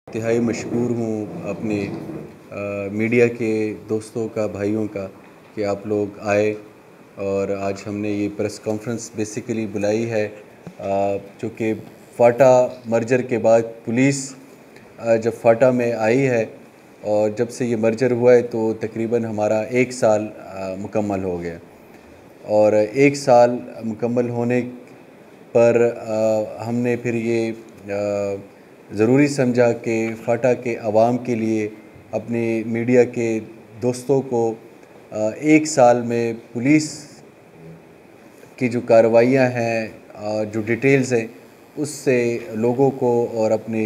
इंतहाई मशहूर हूँ अपने मीडिया के दोस्तों का, भाइयों का, कि आप लोग आए और आज हमने ये प्रेस कॉन्फ्रेंस बेसिकली बुलाई है चूँकि फाटा मर्जर के बाद पुलिस जब फाटा में आई है और जब से ये मर्जर हुआ है तो तकरीबन हमारा 1 साल मुकम्मल हो गया और 1 साल मुकम्मल होने पर हमने फिर ये ज़रूरी समझा कि फाटा के आवाम के लिए अपने मीडिया के दोस्तों को 1 साल में पुलिस की जो कार्रवाइयाँ हैं, जो डिटेल्स हैं, उससे लोगों को और अपने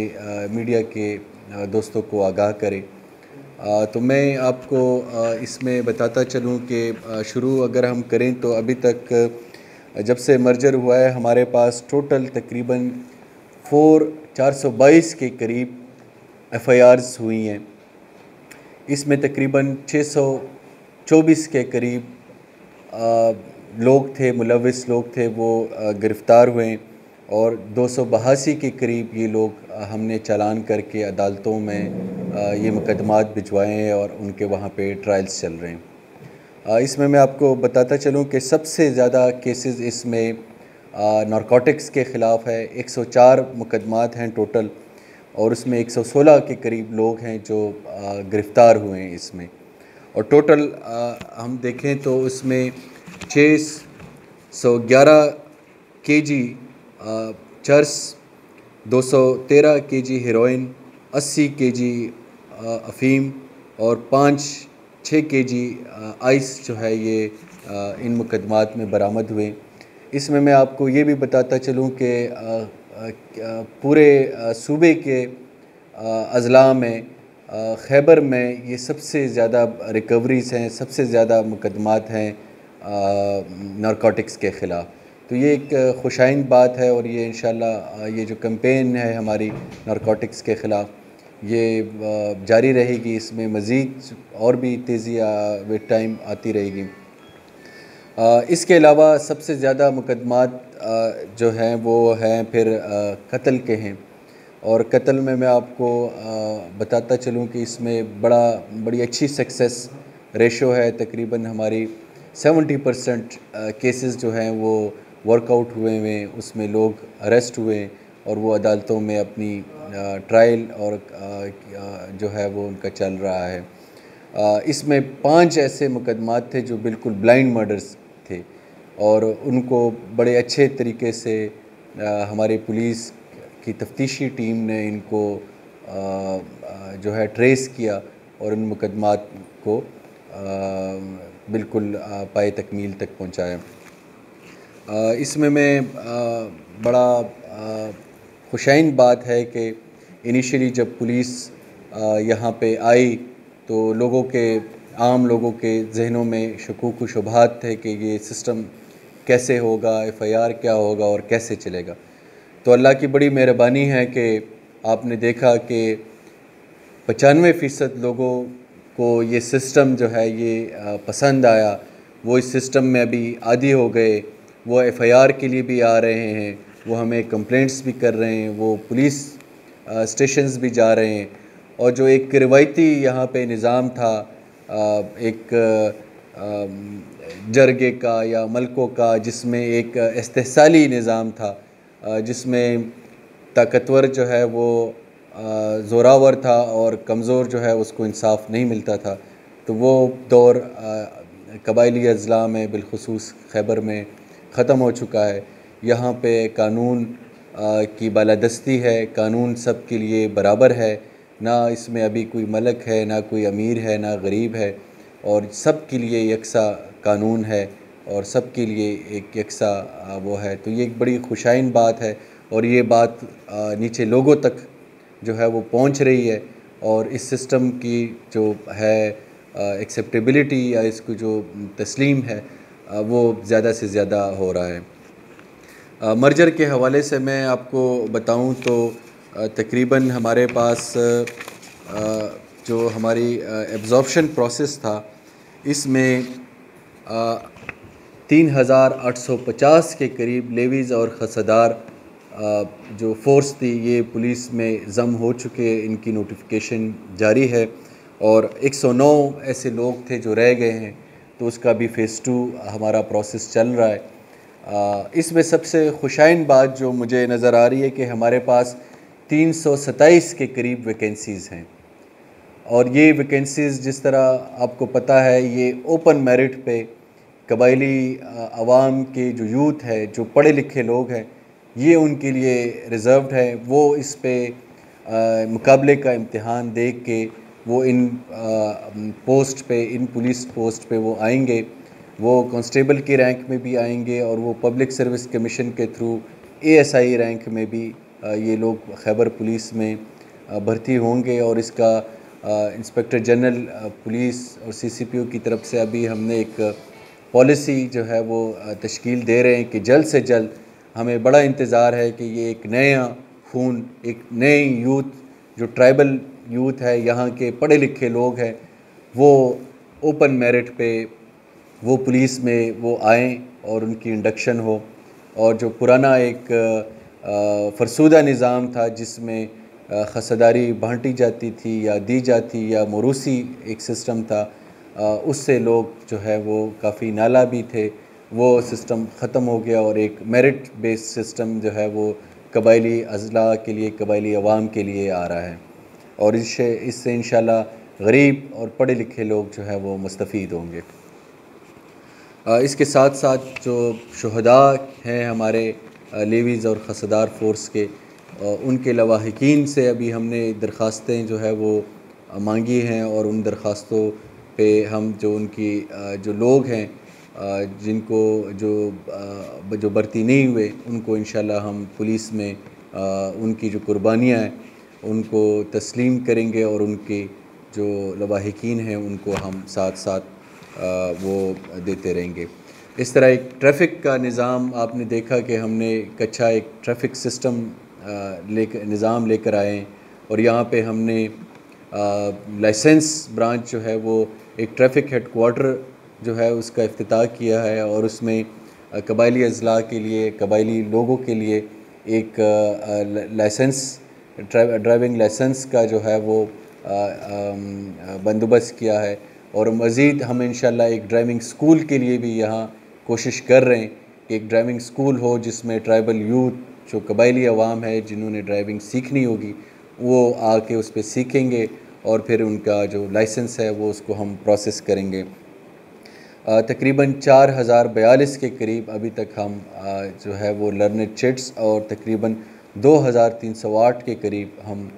मीडिया के दोस्तों को आगाह करें। तो मैं आपको इसमें बताता चलूँ कि शुरू अगर हम करें तो अभी तक जब से मर्जर हुआ है हमारे पास टोटल तकरीबन 422 के करीब एफआईआर्स हुई हैं। इसमें तकरीबन 624 के करीब लोग थे, मुलविस लोग थे, वो गिरफ़्तार हुए और 282 के करीब ये लोग हमने चालान करके अदालतों में ये मुकदमात भिजवाए हैं और उनके वहाँ पे ट्रायल्स चल रहे हैं। इसमें मैं आपको बताता चलूँ कि सबसे ज़्यादा केसेस इसमें नारकोटिक्स के ख़िलाफ़ है। 104 मुकदमात हैं टोटल और उसमें 116 के करीब लोग हैं जो गिरफ़्तार हुए हैं इसमें। और टोटल हम देखें तो उसमें 611 केजी चर्स, 213 केजी हेरोइन, 80 केजी अफ़ीम और 5-6 केजी आइस जो है ये इन मुकदमात में बरामद हुए। इसमें मैं आपको ये भी बताता चलूँ कि पूरे सूबे के अज़ला में खैबर में ये सबसे ज़्यादा रिकवरीज़ हैं, सबसे ज़्यादा मुकदमात हैं नारकोटिक्स के ख़िलाफ़। तो ये एक खुशाइन बात है और ये इंशाल्लाह ये जो कैंपेन है हमारी नारकोटिक्स के ख़िलाफ़ ये जारी रहेगी। इसमें मज़ीद और भी तेज़ी विद टाइम आती रहेगी। इसके अलावा सबसे ज़्यादा मुकदमात जो हैं वो हैं फिर कत्ल के हैं और कत्ल में मैं आपको बताता चलूँ कि इसमें बड़ी अच्छी सक्सेस रेशो है। तकरीबन हमारी 70% केसेस जो हैं वो वर्कआउट हुए हैं, उसमें लोग अरेस्ट हुए और वो अदालतों में अपनी ट्रायल और जो है वो उनका चल रहा है। इसमें 5 ऐसे मुकदमात थे जो बिल्कुल ब्लाइंड मर्डर्स थे और उनको बड़े अच्छे तरीके से हमारी पुलिस की तफ्तीशी टीम ने इनको जो है ट्रेस किया और उन मुकदमात को बिल्कुल पाए तकमील तक पहुँचाया। इसमें मैं बड़ा खुशाइन बात है कि इनिशियली जब पुलिस यहाँ पे आई तो आम लोगों के जहनों में शकूक व शुबहात थे कि ये सिस्टम कैसे होगा, एफआईआर क्या होगा और कैसे चलेगा। तो अल्लाह की बड़ी मेहरबानी है कि आपने देखा कि 95% लोगों को ये सिस्टम जो है ये पसंद आया। वो इस सिस्टम में अभी आदी हो गए, वो एफआईआर के लिए भी आ रहे हैं, वो हमें कंप्लेंट्स भी कर रहे हैं, वो पुलिस स्टेशंस भी जा रहे हैं। और जो एक रिवायती यहाँ पे निज़ाम था, एक जरगे का या मलकों का, जिसमें एक इस्तेहसाली निज़ाम था, जिसमें ताकतवर जो है वो ज़ोरावर था और कमज़ोर जो है उसको इंसाफ नहीं मिलता था। तो वो दौर कबायली अज़ला में बिलखुसूस खैबर में ख़त्म हो चुका है। यहाँ पे कानून की बालादस्ती है, कानून सब के लिए बराबर है, ना इसमें अभी कोई मलक है, ना कोई अमीर है, ना गरीब है, और सब के लिए यकसा कानून है और सब के लिए एक यकसा वो है। तो ये एक बड़ी खुशाइन बात है और ये बात नीचे लोगों तक जो है वो पहुंच रही है और इस सिस्टम की जो है एक्सेप्टेबिलिटी या इसको जो तस्लीम है वो ज़्यादा से ज़्यादा हो रहा है। मर्जर के हवाले से मैं आपको बताऊं तो तकरीबन हमारे पास जो हमारी एब्जॉर्प्शन प्रोसेस था इसमें 3850 के करीब लेवीज़ और खसदार जो फ़ोर्स थी ये पुलिस में ज़म हो चुके, इनकी नोटिफिकेशन जारी है और 109 ऐसे लोग थे जो रह गए हैं, तो उसका भी फ़ेज़ 2 हमारा प्रोसेस चल रहा है। इसमें सबसे खुशाइन बात जो मुझे नज़र आ रही है कि हमारे पास 327 के करीब वैकेंसीज़ हैं और ये वैकेंसीज़ जिस तरह आपको पता है ये ओपन मेरिट पे कबायली अवाम के जो यूथ है, जो पढ़े लिखे लोग हैं, ये उनके लिए रिज़र्व्ड है। वो इस पे मुकाबले का इम्तिहान दे के वो इन पोस्ट पे, इन पुलिस पोस्ट पे वो आएंगे। वो कांस्टेबल की रैंक में भी आएंगे और वो पब्लिक सर्विस कमीशन के थ्रू एएसआई रैंक में भी ये लोग खैबर पुलिस में भर्ती होंगे और इसका इंस्पेक्टर जनरल पुलिस और सीसीपीओ की तरफ से अभी हमने एक पॉलिसी जो है वो तश्कील दे रहे हैं कि जल्द से जल्द, हमें बड़ा इंतज़ार है कि ये एक नया खून, एक नए यूथ जो ट्राइबल यूथ है, यहाँ के पढ़े लिखे लोग हैं, वो ओपन मेरिट पे वो पुलिस में वो आएँ और उनकी इंडक्शन हो। और जो पुराना एक फरसूदा निज़ाम था जिसमें खसदारी बांटी जाती थी या दी जाती या मोरूसी एक सिस्टम था, उससे लोग जो है वो काफ़ी नाला भी थे, वो सिस्टम ख़त्म हो गया और एक मेरिट बेस्ड सिस्टम जो है वो कबायली अज़ला के लिए, कबायली अवाम के लिए आ रहा है और इससे इंशाल्लाह गरीब और पढ़े लिखे लोग जो है वो मुस्तफ़ीद होंगे। इसके साथ साथ जो शुहदा हैं हमारे लेवीज़ और खसदार फ़ोर्स के, उनके लवाहिकीन से अभी हमने दरख्वास्तें जो है वो मांगी हैं और उन दरख्वास्तों पे हम जो उनकी जो लोग हैं जिनको जो भर्ती नहीं हुए, उनको इंशाल्लाह हम पुलिस में उनकी जो कुर्बानियाँ हैं उनको तस्लीम करेंगे और उनके जो लवाहिकीन हैं उनको हम साथ साथ वो देते रहेंगे। इस तरह एक ट्रैफ़िक का निज़ाम आपने देखा कि हमने एक अच्छा एक ट्रैफ़िक सिस्टम निज़ाम लेकर आए हैं और यहाँ पे हमने लाइसेंस ब्रांच जो है वो एक ट्रैफ़िक हेडक्वार्टर जो है उसका इफ्तिताह किया है और उसमें कबायली अज़ला के लिए, कबायली लोगों के लिए एक लाइसेंस, ड्राइविंग लाइसेंस का जो है वो बंदोबस्त किया है और मज़ीद हम इंशाल्लाह एक ड्राइविंग स्कूल के लिए भी यहाँ कोशिश कर रहे हैं कि एक ड्राइविंग स्कूल हो जिसमें ट्राइबल यूथ जो कबायली अवाम है जिन्होंने ड्राइविंग सीखनी होगी वो आके उस पर सीखेंगे और फिर उनका जो लाइसेंस है वो उसको हम प्रोसेस करेंगे। तकरीबन 4042 के करीब अभी तक हम जो है वो लर्नर चिट्स और तकरीबन 2308 के करीब हम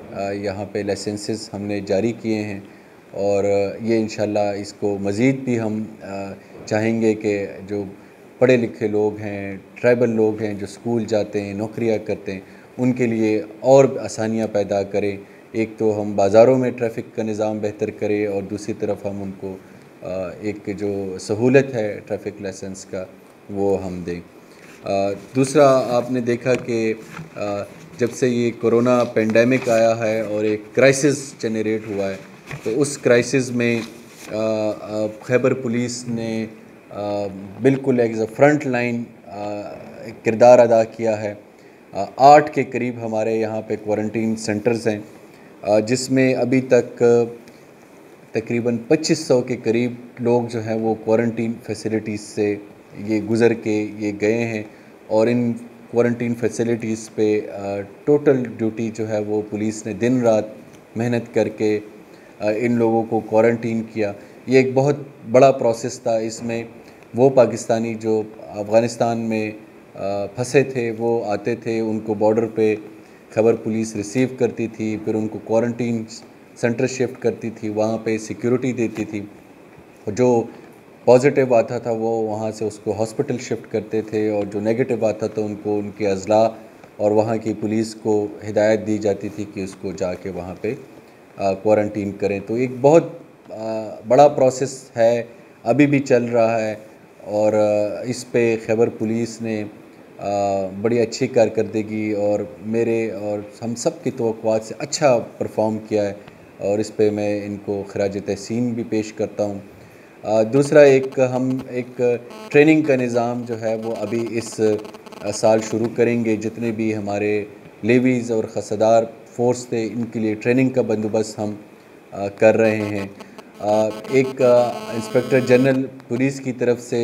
यहाँ पे लाइसेंसेस हमने जारी किए हैं और ये इंशाल्लाह इसको मज़ीद भी हम चाहेंगे कि जो पढ़े लिखे लोग हैं, ट्राइबल लोग हैं जो स्कूल जाते हैं, नौकरियां करते हैं, उनके लिए और आसानियां पैदा करें। एक तो हम बाज़ारों में ट्रैफ़िक का निज़ाम बेहतर करें और दूसरी तरफ हम उनको एक जो सहूलत है ट्रैफ़िक लाइसेंस का वो हम दें। दूसरा आपने देखा कि जब से ये कोरोना पेंडेमिक आया है और एक क्राइसिस जनरेट हुआ है, तो उस क्राइसिस में खैबर पुलिस ने बिल्कुल एज अ फ्रंट लाइन किरदार अदा किया है। 8 के करीब हमारे यहाँ पे क्वारंटीन सेंटर्स हैं जिसमें अभी तक तकरीबन 2500 के करीब लोग जो हैं वो क्वारंटीन फैसिलिटीज़ से ये गुज़र के ये गए हैं और इन क्वारंटीन फैसिलिटीज़ पे टोटल ड्यूटी जो है वो पुलिस ने दिन रात मेहनत करके इन लोगों को क्वारंटीन किया। ये एक बहुत बड़ा प्रोसेस था। इसमें वो पाकिस्तानी जो अफ़गानिस्तान में फंसे थे वो आते थे, उनको बॉर्डर पे खैबर पुलिस रिसीव करती थी, फिर उनको क्वारंटीन सेंटर शिफ्ट करती थी, वहाँ पे सिक्योरिटी देती थी। जो पॉजिटिव आता था वो वहाँ से उसको हॉस्पिटल शिफ्ट करते थे और जो नेगेटिव आता था उनको उनके अज़ला और वहाँ की पुलिस को हिदायत दी जाती थी कि उसको जाके वहाँ पे क्वारंटीन करें। तो एक बहुत बड़ा प्रोसेस है, अभी भी चल रहा है और इस पे खैबर पुलिस ने बड़ी अच्छी कारकर्दगी और मेरे और हम सब की तवक्कुआत से अच्छा परफॉर्म किया है और इस पे मैं इनको खराज तहसीन भी पेश करता हूँ। दूसरा हम एक ट्रेनिंग का निज़ाम जो है वो अभी इस साल शुरू करेंगे। जितने भी हमारे लेवीज़ और खसदार फोर्स थे, इनके लिए ट्रेनिंग का बंदोबस्त हम कर रहे हैं। एक इंस्पेक्टर जनरल पुलिस की तरफ से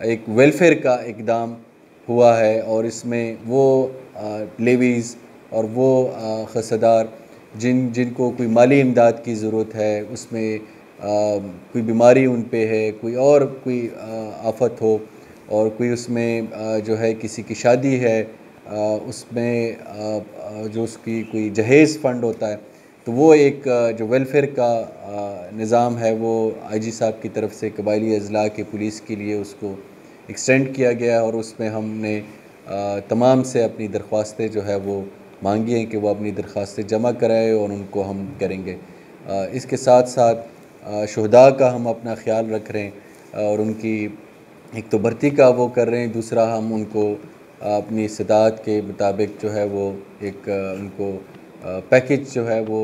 एक वेलफेयर का इक़दाम हुआ है, और इसमें वो लेवीज़ और वो खसदार जिनको कोई माली इमदाद की ज़रूरत है, उसमें कोई बीमारी उन पे है, कोई आफ़त हो, और कोई उसमें जो है किसी की शादी है, उसमें जो उसकी कोई जहेज़ फ़ंड होता है, तो वो एक जो वेलफेयर का निज़ाम है वो आईजी साहब की तरफ से कबायली अज़ला के पुलिस के लिए उसको एक्सटेंड किया गया, और उसमें हमने तमाम से अपनी दरख्वास्तें जो है वो मांगी हैं कि वो अपनी दरख्वास्तें जमा कराए, और उनको हम करेंगे। इसके साथ साथ शुहदा का हम अपना ख्याल रख रहे हैं, और उनकी एक तो भर्ती का वो कर रहे हैं, दूसरा हम उनको अपनी इस्तिताअत के मुताबिक जो है वो एक उनको पैकेज जो है वो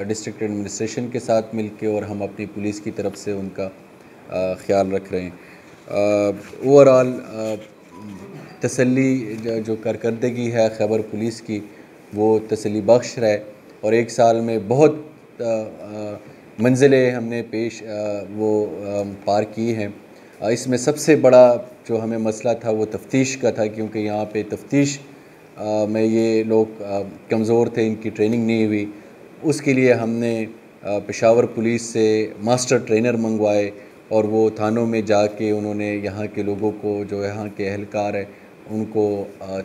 डिस्ट्रिक्ट एडमिनिस्ट्रेशन के साथ मिलके, और हम अपनी पुलिस की तरफ से उनका ख्याल रख रहे हैं। ओवरऑल तसल्ली जो कारकर्दगी है खैबर पुलिस की, वो तसल्ली बख्श है, और एक साल में बहुत मंजिलें हमने पार की हैं। इसमें सबसे बड़ा जो हमें मसला था वो तफ्तीश का था, क्योंकि यहाँ पे तफ्तीश में ये लोग कमज़ोर थे, इनकी ट्रेनिंग नहीं हुई। उसके लिए हमने पेशावर पुलिस से मास्टर ट्रेनर मंगवाए, और वो थानों में जाके उन्होंने यहाँ के लोगों को, जो यहाँ के अहलकार हैं, उनको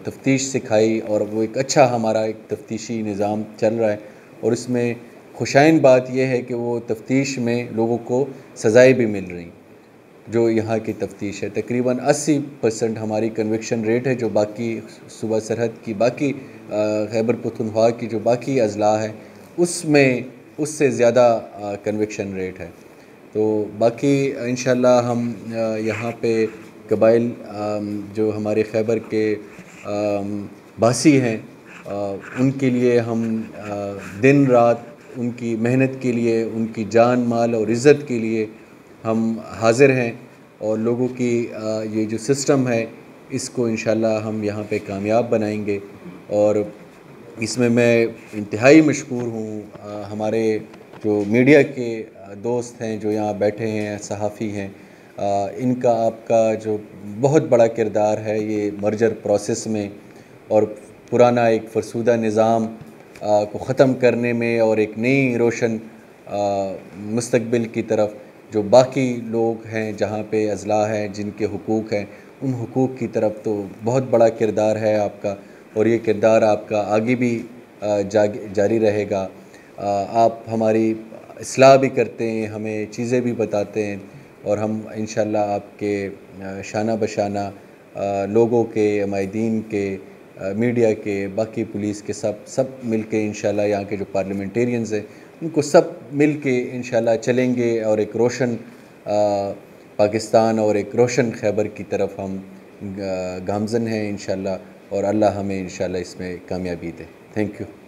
तफ्तीश सिखाई, और वो एक अच्छा हमारा एक तफ्तीशी निज़ाम चल रहा है। और इसमें खुशाइन बात यह है कि वो तफ्तीश में लोगों को सज़ाएँ भी मिल रही, जो यहाँ की तफ्तीश है। तकरीबन 80% हमारी कन्विक्शन रेट है, जो बाकी सूबा सरहद की बाकी खैबर पख्तूनख्वा की जो बाकी अज़ला है उसमें उससे ज़्यादा कन्विक्शन रेट है। तो बाकी इंशाल्लाह हम यहाँ पे कबाइल जो हमारे खैबर के बासी हैं, उनके लिए हम दिन रात उनकी मेहनत के लिए, उनकी जान माल और इज़्ज़त के लिए हम हाज़िर हैं, और लोगों की ये जो सिस्टम है इसको इंशाल्लाह हम यहाँ पे कामयाब बनाएंगे। और इसमें मैं इंतहाई मशकूर हूँ हमारे जो मीडिया के दोस्त हैं जो यहाँ बैठे हैं, सहाफ़ी हैं, इनका आपका जो बहुत बड़ा किरदार है ये मर्जर प्रोसेस में, और पुराना एक फरसूदा निज़ाम को ख़त्म करने में, और एक नई रोशन मुस्तक़बिल की तरफ जो बाकी लोग हैं, जहाँ पे अज़ला हैं जिनके हुकूक़ हैं, उन हुकूक़ की तरफ तो बहुत बड़ा किरदार है आपका, और ये किरदार आपका आगे भी जारी रहेगा। आप हमारी इस्लाह भी करते हैं, हमें चीज़ें भी बताते हैं, और हम इंशाल्लाह आपके शाना बशाना लोगों के, अमायदीन के, मीडिया के, बाकी पुलिस के सब मिल के इंशाल्लाह यहाँ के जो पार्लियामेंटेरियंस हैं उनको सब मिल के इंशाल्लाह चलेंगे, और एक रोशन पाकिस्तान और एक रोशन खैबर की तरफ हम गामज़न हैं इंशाल्लाह, और अल्लाह हमें इंशाल्लाह इसमें कामयाबी दे। Thank you.